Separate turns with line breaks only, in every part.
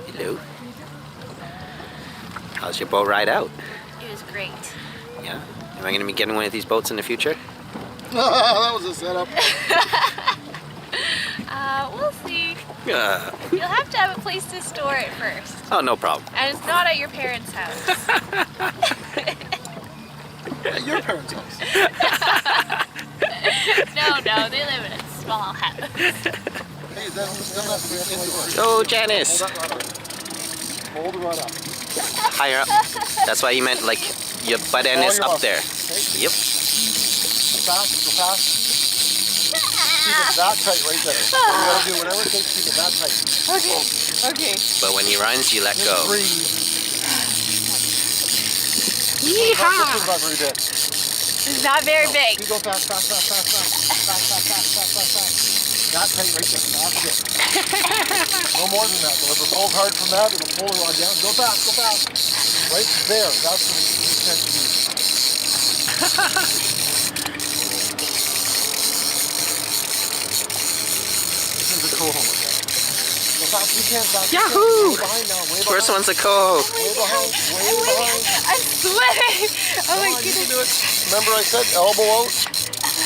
Hello. How's your boat ride out?
It was great.
Yeah? Am I going to be getting one of these boats in the future?
That was a setup.
We'll see. You'll have to have a place to store it first.
Oh, no problem.
And it's not at your parents' house.
At your parents' house.
No, they live in a small house.
Hey, that's
Oh, Janice!
Hold the rod up.
Higher up. That's why you meant like your butt end is up there. Yep.
Go fast. Keep it that tight right there. You gotta do whatever it takes to keep it that tight.
Okay.
But when he runs, you let
Just
go.
breathe.
Yeehaw!
This is not very big.
It's not very big.
You go fast. That tight right there. That's it. No more than that. If it pulls hard from that, it'll pull the rod down. Go fast. Right there. That's what you tend to use. This is a coho. Go fast as you can.
Yahoo!
Way behind now. Way behind.
First one's a coho.
Way behind.
I'm sweating. Oh my
You can
goodness.
do it. Remember I said elbow out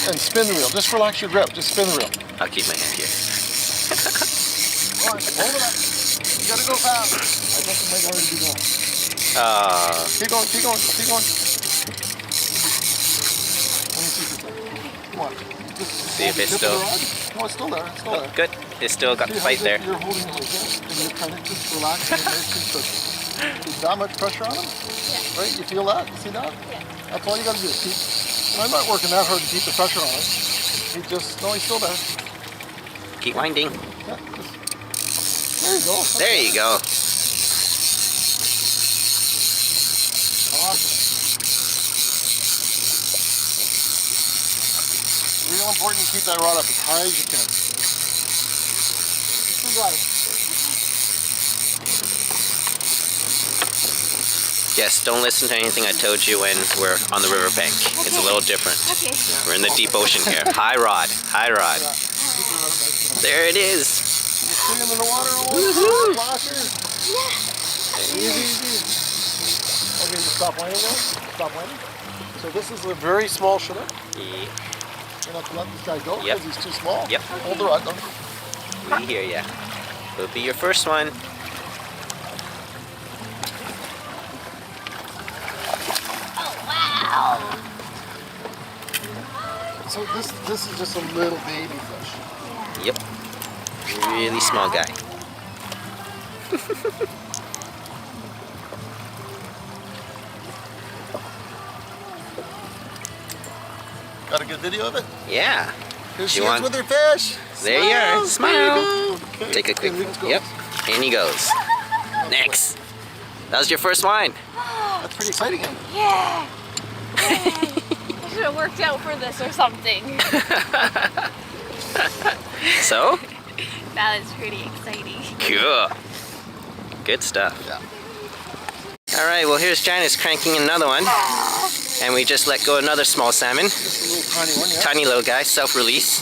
and spin the reel. Just relax your grip. Just spin the reel.
I'll keep my hand here.
Come on, hold it up. You gotta go fast. I think it might already be going. Keep going. Let me see if it's there. Come on. Just
See if
hold the
it's
tip
still-
of the rod. No, it's still there. It's still there.
Good. It's still got
See
the
how
fight there.
You're holding it like this, and you're kind of just relaxing it nice and quick. Is that much pressure on him?
Yeah.
Right? You feel that? You see that?
Yeah.
That's all you gotta do. Keep. And I'm not working that hard to keep the pressure on him. He just, no, he's still there.
Keep winding.
Yeah, just, there you go. That's
There you go.
Awesome. Real important to keep that rod up as high as you can. Just got it.
Yes, don't listen to anything I told you when we're on the riverbank. It's a little different.
Okay.
We're in the deep ocean here. High rod.
Yeah. Keep the rod up nice and high.
There it is.
You see him in the water almost? Flashers. Easy. Okay, just stop winding now. Stop winding. So this is a very small Chinook.
Yeah.
You're not gonna let this guy go
Yep.
because he's too small.
Yep.
Hold the rod. Don't.
We hear ya. It'll be your first one.
Oh wow.
So this is just a little baby fish.
Yep. Really small guy.
Got a good video of it?
Yeah.
Here she
You
is
want-
with her fish.
There you are. Smile.
Okay.
Take a quick.
And let's go.
Yep. And he goes. Next. That was your first wine.
That's pretty exciting. Isn't it?
Yeah. I should have worked out for this or something.
So?
That is pretty exciting.
Cool. Good stuff.
Yeah.
Alright, well here's Janice cranking another one. And we just let go another small salmon.
Just a little tiny one, yeah.
Tiny little guy, self-release.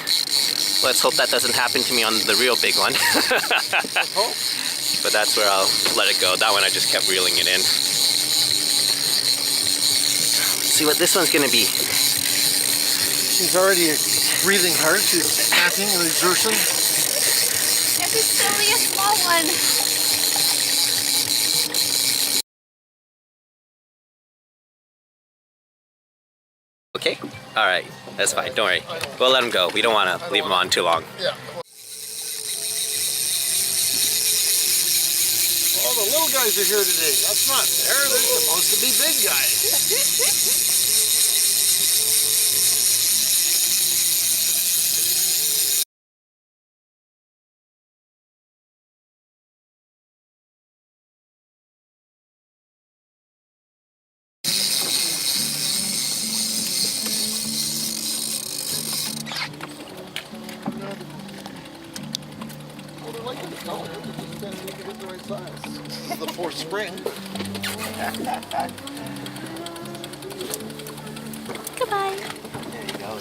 Let's hope that doesn't happen to me on the real big one.
Oh,
But that's where I'll let it go. That one I just kept reeling it in. Let's see what this one's gonna be.
she's already breathing hard. She's panting and exertion.
If it's only a small one.
Okay? Alright, that's fine, don't worry. We'll let him go. We don't want to leave him on too long.
Yeah. All the little guys are here today. That's not fair. They're supposed to be big guys. Well, they're like this color. They're just trying to make it the right size. This is the fourth spring.
Goodbye.
There you go.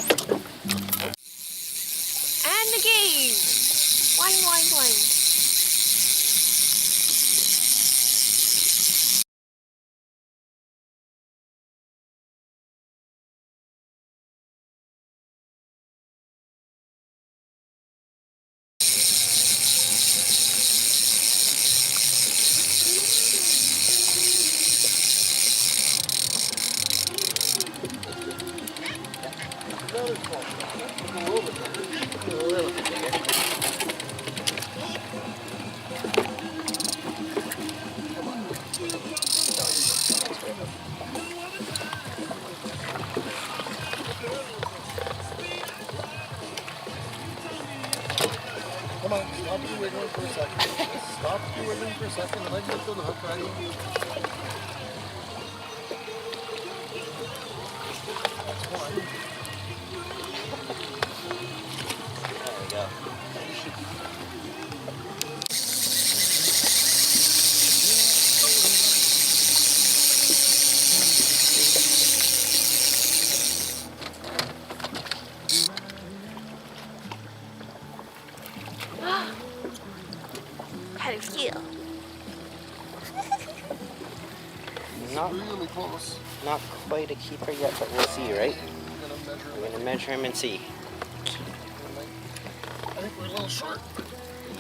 And again. Wine.
big one for a second. Just stop your wiggling for a second and let you throw the hook right in. That's one.
There we go.
How do you feel?
Not,
Really close.
not quite a keeper yet, but we'll see, right?
I'm gonna measure
We're gonna measure him and see.
I think we're a little short.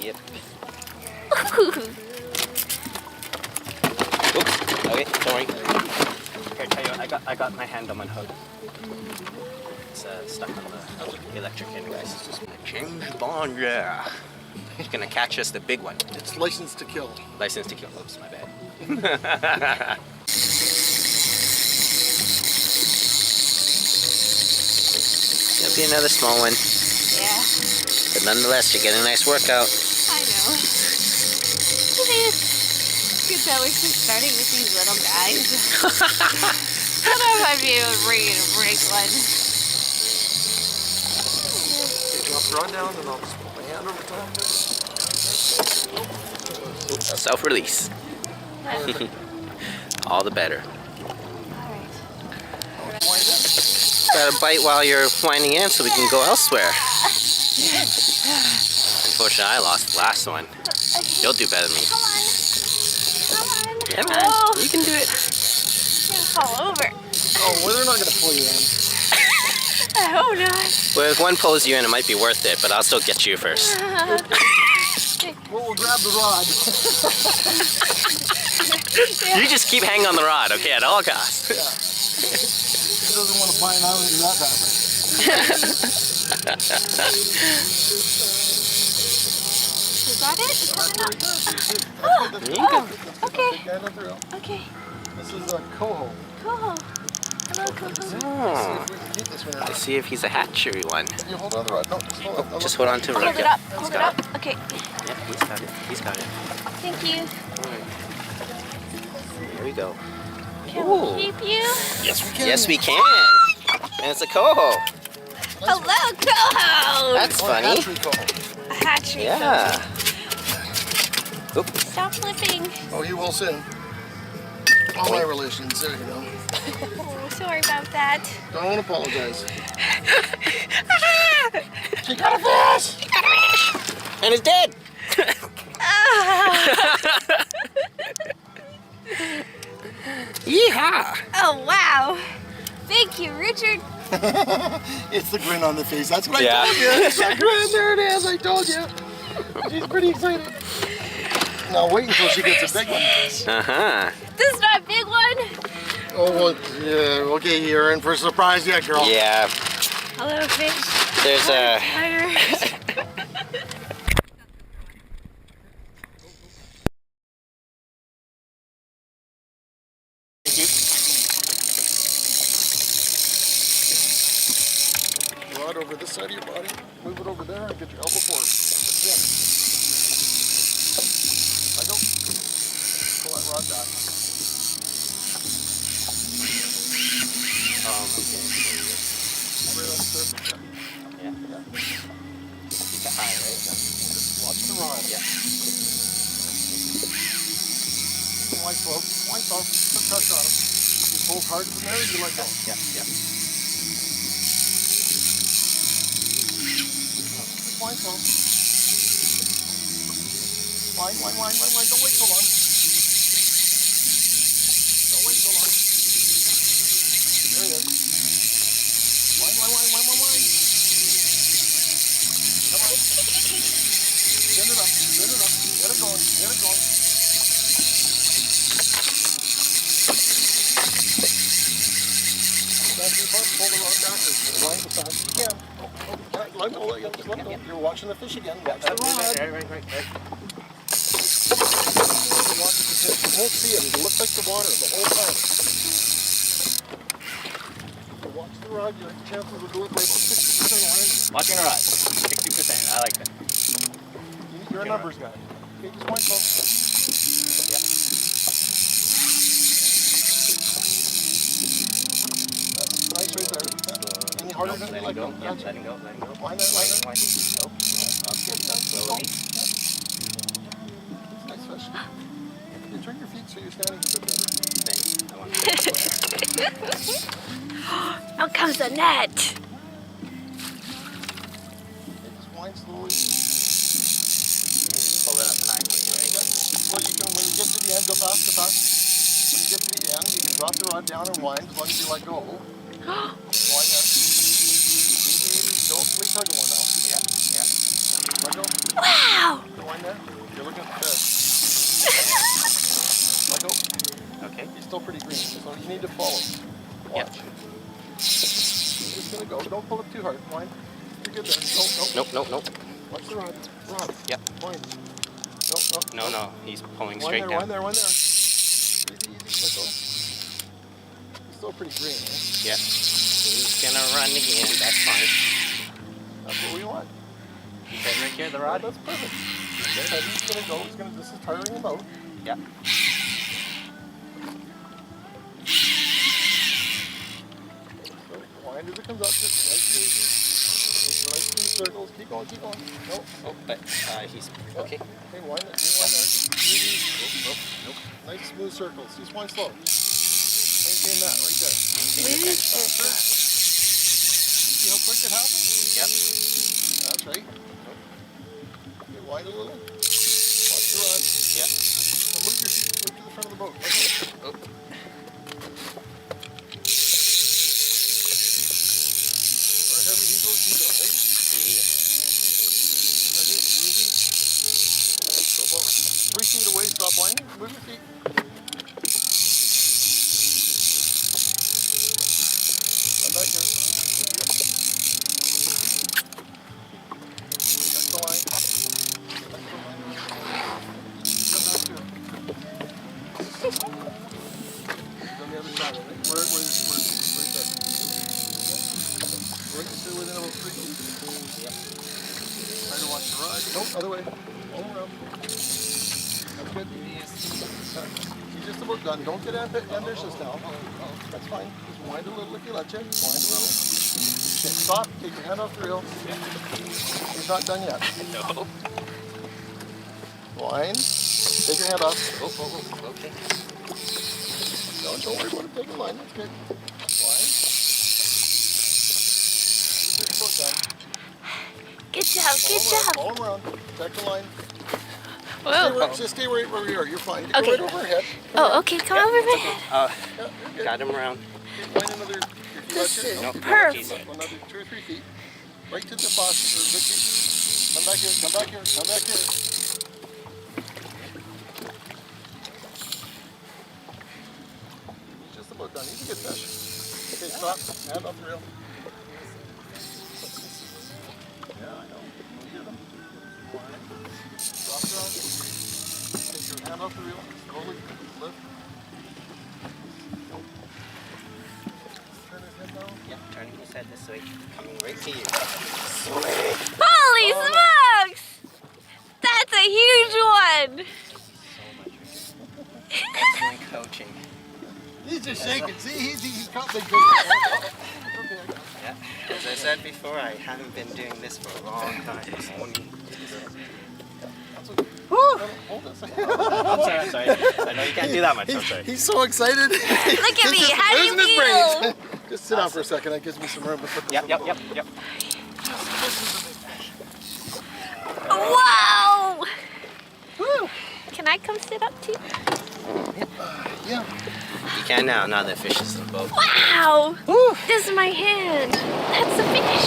Yep. Oops. Okay, don't worry. Here, tell you what, I got my hand on one hook. It's stuck on the electric end, guys. James Bond, yeah. He's gonna catch us the big one.
It's licensed to kill.
License to kill. Oops, my bad. There'll be another small one.
Yeah,
But nonetheless, you're getting a nice workout.
I know. It's good that we're just starting with these little guys. I don't know if I'd be able to bring in a big one.
Okay, drop the rod down and I'll just put my hand over top.
Self-release. All the better.
Alright.
Gotta bite while you're winding in so we can go elsewhere. Unfortunately, I lost the last one. You'll do better than me.
Come on. Come on.
Yeah, man.
Oh,
You can do it.
I'm gonna fall over.
Oh, well, they're not going to pull you in.
I hope not.
Well, if one pulls you in, it might be worth it, but I'll still get you first.
Well, we'll grab the rod.
You just keep hanging on the rod, okay, at all costs.
Yeah. He doesn't want to buy an island in that happen.
Is that it? Is that it?
Oh,
Okay.
Gather through.
Okay.
This is a coho.
Coho. Hello, Coho.
See
Oh,
if we can keep this one or
I
not.
see if he's a hatchery one.
You hold on the rod. No, just hold on.
Just hold on to it.
Hold it
Yeah,
up.
he's
Hold it
got
up. Okay.
Yep, he's got it. He's got it.
Thank you.
Here we go.
Can
Ooh.
we keep you?
Yes, we can.
Yes, we can. And it's a coho.
Hello, Coho.
That's
Oh,
funny.
hatchery coho.
A hatchery.
Yeah. Oop.
Stop flipping.
Oh, you will soon. All my relations, there you go.
Oh, sorry about that.
Don't apologize. She got a fish!
And it's dead. Yeehaw.
Oh, wow. Thank you, Richard.
It's the grin on the face. That's what
Yeah.
I told you. It's that grin. There it is. I told you. She's pretty excited. Now wait until she gets a big one.
Uh-huh.
This is not a big one.
Oh, well, yeah. Okay, you're in for a surprise yet, girl.
Yeah.
Hello, fish.
There's a...
Tired.
Rod over this side of your body. Move it over there and get your elbow forward. Yeah. I go. Pull that rod back. Right on the surface.
Yeah. Keep it high, right?
Just watch the rod.
Yeah.
Wide slope. Wide slope. Put pressure on him. You pull hard from there, you let go.
Yeah, yeah.
Wide slope. Line. Don't wait so long. Don't wait so long. There he is. Line. Come on. Send it up. Get it going. Back to the front, pull the rod backwards. Line as fast as you can. Let go. You're watching the fish again. Watch the rod.
Right.
Watch the fish. You won't see it. It'll look like the water the whole time. So watch the rod. Your chances will deliver about 60% line.
Watching the rod. 60%. I like that.
You're a numbers guy. Okay, just point slow.
Yeah.
That's nice right there. Any harder than
Let
let
him go.
go.
Yeah,
Gotcha.
let him go. Let him go.
Wind that, wind that.
Wind it. Go.
That's good. That's
Slowly.
nice fish. You turn your feet so you're standing a bit better.
Thanks. I want to
Out comes the net.
Okay, just wind slowly.
pull it up high. Right?
Well, you can, when you get to the end, go fast, go fast. When you get to the end, you can drop the rod down and wind as long as you let go. Wind there. Easy, easy. Don't release hard more now.
Yeah. Yeah.
Let go.
Wow.
Wind there. You're looking at the fish. Let go.
Okay.
He's still pretty green, so you need to follow. Watch. He's just gonna go. Don't pull it too hard. Wind. You're good there. Nope.
Nope. Nope.
Watch the rod. Rod.
Yep.
Wind. Nope.
No. He's pulling
Wind
straight
there,
down.
wind there, wind there. Easy. Let go. He's still pretty green, eh?
Yeah. He's gonna run again. That's fine.
That's what we want.
Keep it right here, the
Rod,
rod.
that's perfect. Okay. He's gonna go. This is tiring him out.
Yeah.
So wind as it comes up, just nice and easy. Nice smooth circles. Keep going. Nope.
Oh, but he's okay.
Okay, wind it. You wind there. Just easy. Nope. Nice smooth circles. Just wind slow. Maintain that right there.
Smooth circle.
See how quick it happens?
Yep.
That's right. Okay, wind a little. Watch the rod.
Yep.
Now move your feet. Move to the front of the boat. Okay.
Oh.
Wherever he goes, you go, right? Ready? Easy. So about 3 feet away, stop winding. Move your feet. Come back here. Back the line. Back the line. Come back here. On the other side, right? Where right there. Right to within about 3 feet.
Yep.
Try to watch the rod. Nope, other way. All around. That's good. He's just about done. Don't get ambitious now. That's fine. Just wind a little if you let you. Wind a little. Okay, stop. Take your hand off the reel. He's not done yet.
No.
Wind. Take your hand off.
Oh, okay.
Don't worry about it. Take the line. That's good. Wind. He's just about done.
Good job.
All around. Check the line.
Whoa.
Just stay right where you are. You're fine.
Okay.
Go right overhead.
Oh, okay. Come over my head.
Yeah, you're good.
Got him around.
Okay, wind another. If you
This
let
is
you,
perfect.
another 2 or 3 feet. Right to the faucet. Come back here. Come back here. Come back here. He's just about done. He's a good fish. Okay, stop. Hand off the reel. Yeah, I know. We'll get him. Drop it on. Take your hand off the reel. Slowly lift. Nope. Turn his head down.
Yep. Turning his head this way. Coming right to you.
Holy smokes! That's a huge one.
Excellent coaching.
He's just shaking. See, he's caught big fish. Okay, I got it.
Yeah. As I said before, I haven't been doing this for a long time. It's only.
That's okay. Hold this.
I'm sorry. I know you can't do that much. I'm sorry.
He's so excited.
Look at me. How do you feel?
Just sit down for a second. That gives me some room to put this
Yep.
in the boat.
Yep.
This is a big fish.
Wow.
Woo.
Can I come sit up too?
Yeah.
You can now. Now the fish is in the boat.
Wow. This is my hand. That's a fish.